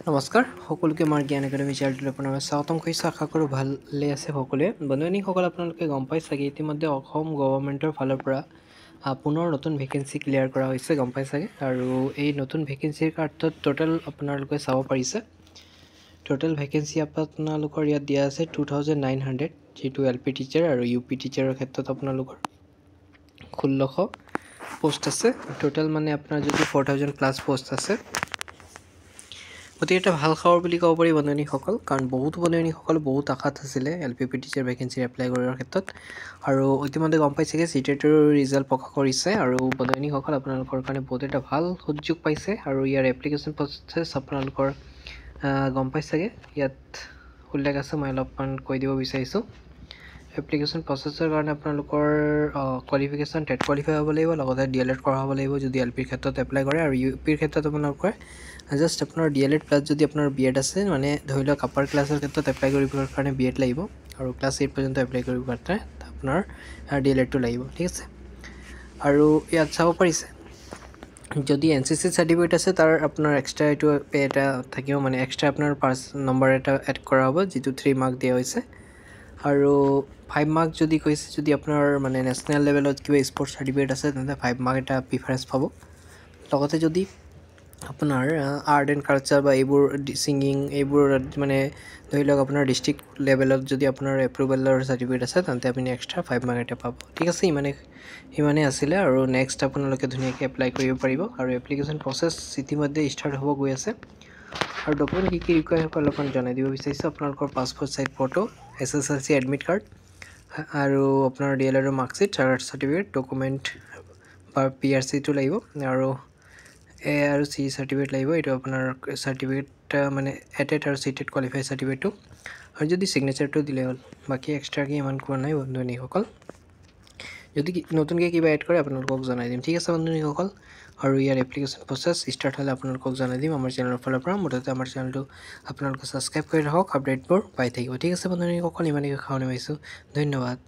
নমস্কাৰ সকলোকে আমাৰ জ্ঞান একাডেমি চেনেলটোলৈ আপোনাৰ স্বাগতম কৰিছোঁ। আশা কৰোঁ ভালে আছে সকলোৱে। বন্ধুসকল, আপোনালোকে গম পাই চাগে ইতিমধ্যে অসম গভৰ্ণমেণ্টৰ ফালৰ পৰা পুনৰ নতুন ভেকেঞ্চি ক্লিয়াৰ কৰা হৈছে, গম পাই চাগে। আৰু এই নতুন ভেকেঞ্চিৰ ক্ষেত্ৰত টোটেল আপোনালোকে চাব পাৰিছে, টোটেল ভেকেঞ্চি আপোনালোকৰ ইয়াত দিয়া আছে 2900, যিটো LP টিচাৰ আৰু UP টিচাৰৰ ক্ষেত্ৰত আপোনালোকৰ 1600 পোষ্ট আছে। টোটেল মানে আপোনাৰ যদি 4000 প্লাছ পোষ্ট আছে। গতিকে এটা ভাল খবৰ বুলি ক'ব পাৰি বন্ধুসকল, কাৰণ বহুতো বন্ধুসকল বহুত আশাত আছিলে LPP টিচাৰ ভেকেঞ্চি এপ্লাই কৰাৰ ক্ষেত্ৰত। আৰু ইতিমধ্যে গম পাইছে চিটেটৰ ৰিজাল্ট প্ৰকাশ কৰিছে, আৰু বন্ধুসকল আপোনালোকৰ কাৰণে বহুত এটা ভাল সুযোগ পাইছে। আৰু ইয়াৰ এপ্লিকেশ্যন প্ৰচেছ আপোনালোকৰ গম পাই চাগে, ইয়াত উল্লেখ আছে, মই অলপমান কৈ দিব বিচাৰিছোঁ। এপ্লিকেশ্যন প্ৰচেছৰ কাৰণে আপোনালোকৰ কোৱালিফিকেশ্যন টেট কোৱালিফাই হ'ব লাগিব, লগতে DLED কৰা হ'ব লাগিব যদি LPৰ ক্ষেত্ৰত এপ্লাই কৰে। আৰু UPৰ ক্ষেত্ৰত আপোনালোকৰ জাষ্ট আপোনাৰ DLED প্লাছ যদি আপোনাৰ BEd আছে, মানে ধৰি লওক আপাৰ ক্লাছৰ ক্ষেত্ৰত এপ্লাই কৰিবৰ কাৰণে BEd লাগিব, আৰু ক্লাছ 8 পৰ্যন্ত এপ্লাই কৰিবৰ কাৰণে আপোনাৰ DLEDটো লাগিব, ঠিক আছে। আৰু ইয়াত চাব পাৰিছে যদি NCC চাৰ্টিফিকেট আছে, তাৰ আপোনাৰ এক্সট্ৰা এইটো পে এটা থাকিব, মানে এক্সট্ৰা আপোনাৰ পাঁচ নম্বৰ এটা এড কৰা হ'ব, যিটো 3 মাৰ্ক দিয়া হৈছে। আৰু 5 মাৰ্ক যদি কৈছে, যদি আপোনাৰ মানে নেশ্যনেল লেভেলত কিবা স্পৰ্টছ চাৰ্টিফিকেট আছে, তেন্তে 5 মাৰ্ক এটা প্ৰিফাৰেঞ্চ পাব। লগতে যদি আপোনাৰ আৰ্ট এণ্ড কালচাৰ বা এইবোৰ ছিংগিং এইবোৰ মানে ধৰি লওক আপোনাৰ ডিষ্ট্ৰিক্ট লেভেলত যদি আপোনাৰ এপ্ৰুভেলৰ চাৰ্টিফিকেট আছে, তেন্তে আপুনি এক্সট্ৰা 5 মাৰ্ক এটা পাব, ঠিক আছে। ইমানেই আছিলে। আৰু নেক্সট আপোনালোকে ধুনীয়াকৈ এপ্লাই কৰিব পাৰিব। আৰু এপ্লিকেশ্যন প্ৰচেছ ইতিমধ্যে ষ্টাৰ্ট হ'ব গৈ আছে। আৰু ডকুমেণ্ট কি ৰিকুৱাৰ্ড হ'ব অলপমান জনাই দিব বিচাৰিছোঁ। আপোনালোকৰ passport size photo, SSLC admit card, আৰু আপোনাৰ DLED মাৰ্কশ্বিট, চাৰ্ট চাৰ্টিফিকেট, ডকুমেণ্ট বা PRCটো লাগিব, আৰু A আৰু C চাৰ্টিফিকেট লাগিব। এইটো আপোনাৰ চাৰ্টিফিকেট মানে এটেড আৰু চিটেড কোৱালিফাই চাৰ্টিফিকেটটো, আৰু যদি ছিগনেচাৰটো দিলে হ'ল। বাকী এক্সট্ৰাকৈ ইমান কোৱা নাই বন্ধুসকল। যদি নতুনকৈ কিবা এড কৰে আপোনালোকক জনাই দিম, ঠিক আছে বন্ধুসকল। আৰু ইয়াৰ এপ্লিকেশ্যন প্ৰচেছ ষ্টাৰ্ট হ'লে আপোনালোকক জনাই দিম আমাৰ চেনেলৰ ফালৰ পৰা। মুঠতে আমাৰ চেনেলটো আপোনালোকে ছাবস্ক্ৰাইব কৰি ৰাখক, আপডেটবোৰ পাই থাকিব, ঠিক আছে বন্ধুসকল। ইমানেই খাবলৈ পাইছোঁ, ধন্যবাদ।